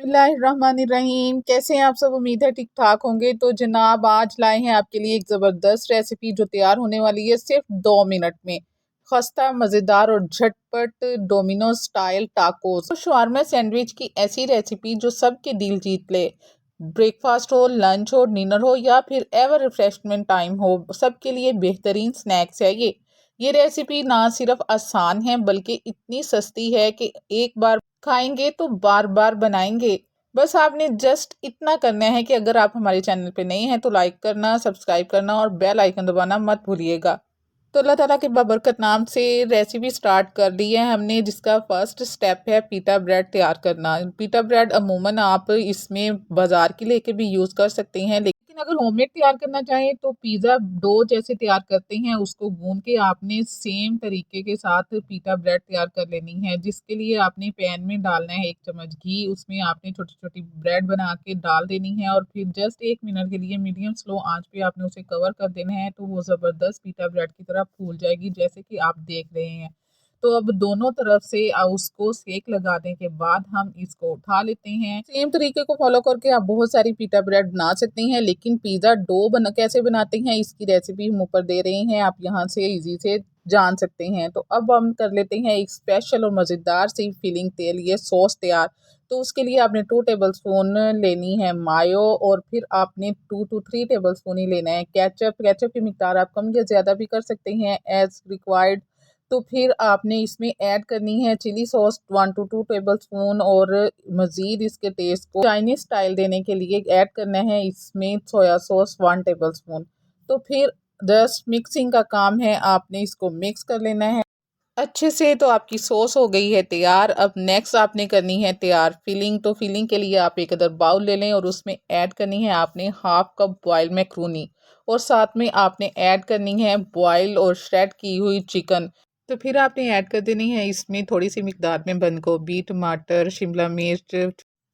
बिस्मिल्लाहिर्रहमानिर्रहीम। कैसे हैं आप सब? उम्मीद है ठीक ठाक होंगे। तो जनाब आज लाए हैं आपके लिए एक ज़बरदस्त रेसिपी जो तैयार होने वाली है सिर्फ 2 मिनट में। खस्ता मज़ेदार और झटपट डोमिनो स्टाइल टाकोस तो शवारमा सैंडविच की ऐसी रेसिपी जो सबके दिल जीत ले। ब्रेकफास्ट हो, लंच हो, डिनर हो या फिर एवर रिफ्रेशमेंट टाइम हो, सबके लिए बेहतरीन स्नैक्स है ये रेसिपी ना सिर्फ आसान है बल्कि इतनी सस्ती है कि एक बार खाएंगे तो बार बार बनाएंगे। बस आपने जस्ट इतना करना है कि अगर आप हमारे चैनल पे नए हैं तो लाइक करना, सब्सक्राइब करना और बेल आइकन दबाना मत भूलिएगा। तो अल्लाह ताला के बाबरकत नाम से रेसिपी स्टार्ट कर ली है हमने, जिसका फर्स्ट स्टेप है पीटा ब्रेड तैयार करना। पीटा ब्रेड अमूमन आप इसमें बाजार की लेके भी यूज़ कर सकते हैं, लेकिन अगर होममेड तैयार करना चाहें तो पिज़्ज़ा डो जैसे तैयार करते हैं उसको गूंद के आपने सेम तरीके के साथ पीटा ब्रेड तैयार कर लेनी है। जिसके लिए आपने पैन में डालना है 1 चम्मच घी, उसमें आपने छोटी छोटी ब्रेड बना के डाल देनी है और फिर जस्ट 1 मिनट के लिए मीडियम स्लो आंच पे आपने उसे कवर कर देना है। तो वो ज़बरदस्त पीटा ब्रेड की तरह फूल जाएगी जैसे कि आप देख रहे हैं। तो अब दोनों तरफ से उसको सेक लगाने के बाद हम इसको उठा लेते हैं। सेम तरीके को फॉलो करके आप बहुत सारी पीटा ब्रेड बना सकते हैं, लेकिन पिज़्ज़ा डो कैसे बनाते हैं इसकी रेसिपी हम ऊपर दे रहे हैं, आप यहाँ से इजी से जान सकते हैं। तो अब हम कर लेते हैं एक स्पेशल और मज़ेदार सी फीलिंग तेल ये सॉस तैयार। तो उसके लिए आपने 2 टेबलस्पून लेनी है मायो, और फिर आपने 2 to 3 टेबलस्पून ही लेना है केचप की मिकदार आप कम या ज़्यादा भी कर सकते हैं एज रिक्वायर्ड। तो फिर आपने इसमें ऐड करनी है चिली सॉस 1 to 2 टेबलस्पून, और मज़ीद इसके टेस्ट को चाइनीज़ स्टाइल देने के लिए ऐड करना है इसमें सोया सॉस 1 टेबलस्पून। तो फिर जस्ट मिक्सिंग का काम है, आपने इसको मिक्स कर लेना है अच्छे से। तो आपकी सॉस हो गई है तैयार। अब नेक्स्ट आपने करनी है तैयार फिलिंग। तो फिलिंग के लिए आप एक अदर बाउल ले लें और उसमें ऐड करनी है आपने हाफ कप बॉयल मैक्रोनी, और साथ में आपने ऐड करनी है बॉयल और श्रेड की हुई चिकन। तो फिर आपने ऐड कर देनी है इसमें थोड़ी सी मिकदार में बंद गोभी, टमाटर, शिमला मिर्च।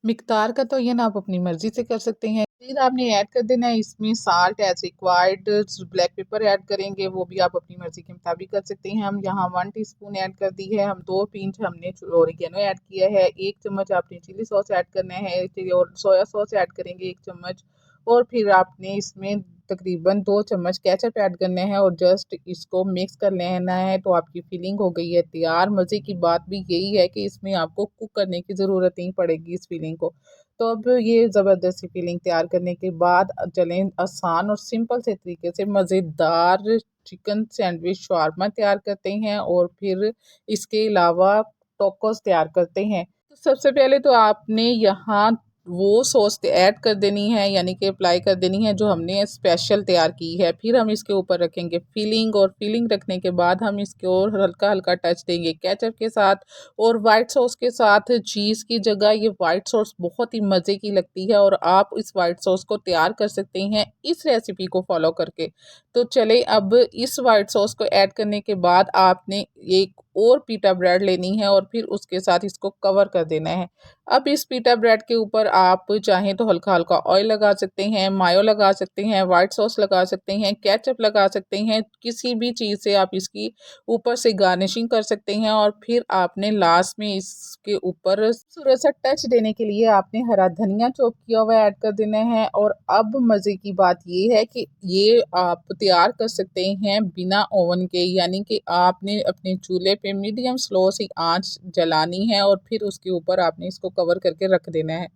मिकदार का तो ये ना आप अपनी मर्जी से कर सकते हैं। फिर आपने ऐड कर देना है इसमें salt as required. Black pepper add करेंगे वो भी आप अपनी मर्जी के मुताबिक कर सकते हैं। हम यहाँ 1 टीस्पून ऐड कर दी है। हम 2 पिंच हमने ओरिगेनो ऐड किया है। 1 चम्मच आपने चिली सॉस ऐड करना है और सोया सॉस ऐड करेंगे 1 चम्मच। और फिर आपने इसमें तकरीबन 2 चम्मच केचप ऐड करने हैं और जस्ट इसको मिक्स कर लेना है। तो आपकी फिलिंग हो गई है तैयार। मज़े की बात भी यही है कि इसमें आपको कुक करने की ज़रूरत नहीं पड़ेगी इस फिलिंग को। तो अब ये ज़बरदस्ती फिलिंग तैयार करने के बाद चलें आसान और सिंपल से तरीके से मज़ेदार चिकन सैंडविच शवारमा तैयार करते हैं, और फिर इसके अलावा टोकोस तैयार करते हैं। तो सबसे पहले तो आपने यहाँ वो सॉस ऐड कर देनी है, यानी कि अप्लाई कर देनी है जो हमने स्पेशल तैयार की है। फिर हम इसके ऊपर रखेंगे फिलिंग, और फिलिंग रखने के बाद हम इसके और हल्का हल्का टच देंगे केचप के साथ और वाइट सॉस के साथ। चीज़ की जगह ये वाइट सॉस बहुत ही मज़े की लगती है, और आप इस वाइट सॉस को तैयार कर सकते हैं इस रेसिपी को फॉलो करके। तो चले अब इस वाइट सॉस को ऐड करने के बाद आपने एक और पीटा ब्रेड लेनी है और फिर उसके साथ इसको कवर कर देना है। अब इस पीटा ब्रेड के ऊपर आप चाहें तो हल्का हल्का ऑयल लगा सकते हैं, मायो लगा सकते हैं, वाइट सॉस लगा सकते हैं, केचप लगा सकते हैं, किसी भी चीज़ से आप इसकी ऊपर से गार्निशिंग कर सकते हैं। और फिर आपने लास्ट में इसके ऊपर थोड़ा सा टच देने के लिए आपने हरा धनिया चॉप किया हुआ ऐड कर देना है। और अब मज़े की बात ये है कि ये आप तैयार कर सकते हैं बिना ओवन के, यानी कि आपने अपने चूल्हे पे मीडियम स्लो सी आंच जलानी है और फिर उसके ऊपर आपने इसको कवर करके रख देना है।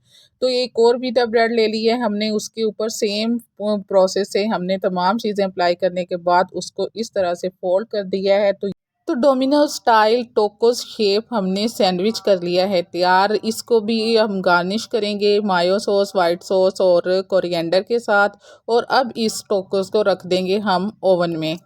तो एक और पीटा ब्रेड ले ली है हमने, उसके ऊपर सेम प्रोसेस से हमने तमाम चीज़ें अप्लाई करने के बाद उसको इस तरह से फोल्ड कर दिया है। तो डोमिनो स्टाइल टोकोस शेप हमने सैंडविच कर लिया है तैयार। इसको भी हम गार्निश करेंगे मायो सॉस, वाइट सॉस और कोरिएंडर के साथ। और अब इस टोकोस को रख देंगे हम ओवन में।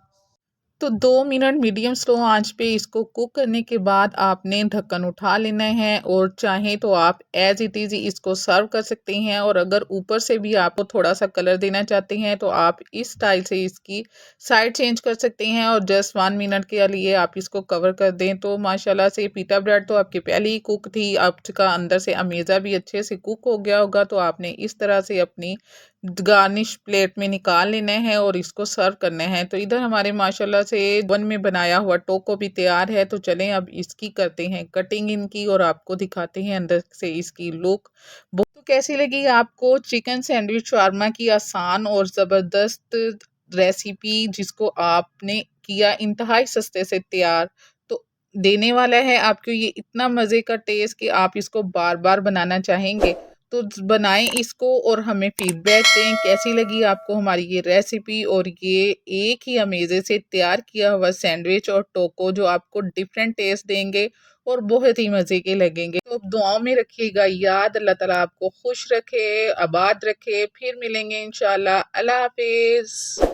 तो 2 मिनट मीडियम स्लो आंच पे इसको कुक करने के बाद आपने ढक्कन उठा लेना है, और चाहें तो आप एज इट इज़ इसको सर्व कर सकते हैं। और अगर ऊपर से भी आपको थोड़ा सा कलर देना चाहते हैं तो आप इस स्टाइल से इसकी साइड चेंज कर सकते हैं और जस्ट 1 मिनट के लिए आप इसको कवर कर दें। तो माशाल्लाह से पीटा ब्रेड तो आपकी पहले ही कुक थी, आपका अंदर से अमेज़ा भी अच्छे से कुक हो गया होगा। तो आपने इस तरह से अपनी गार्निश प्लेट में निकाल लेना है और इसको सर्व करना है। तो इधर हमारे माशाल्लाह से वन में बनाया हुआ टोको भी तैयार है। तो चलें अब इसकी करते हैं कटिंग इनकी और आपको दिखाते हैं अंदर से इसकी लुक। तो कैसी लगी आपको चिकन सैंडविच शावरमा की आसान और ज़बरदस्त रेसिपी, जिसको आपने किया इंतहाई सस्ते से तैयार। तो देने वाला है आपको ये इतना मज़े का टेस्ट कि आप इसको बार बार बनाना चाहेंगे। तो बनाएं इसको और हमें फीडबैक दें कैसी लगी आपको हमारी ये रेसिपी और ये एक ही अमेज़े से तैयार किया हुआ सैंडविच और टोको, जो आपको डिफरेंट टेस्ट देंगे और बहुत ही मज़े के लगेंगे। तो दुआओं में रखिएगा याद। अल्लाह ताला आपको खुश रखे, आबाद रखे। फिर मिलेंगे इंशाल्लाह। अल्लाह हाफिज़।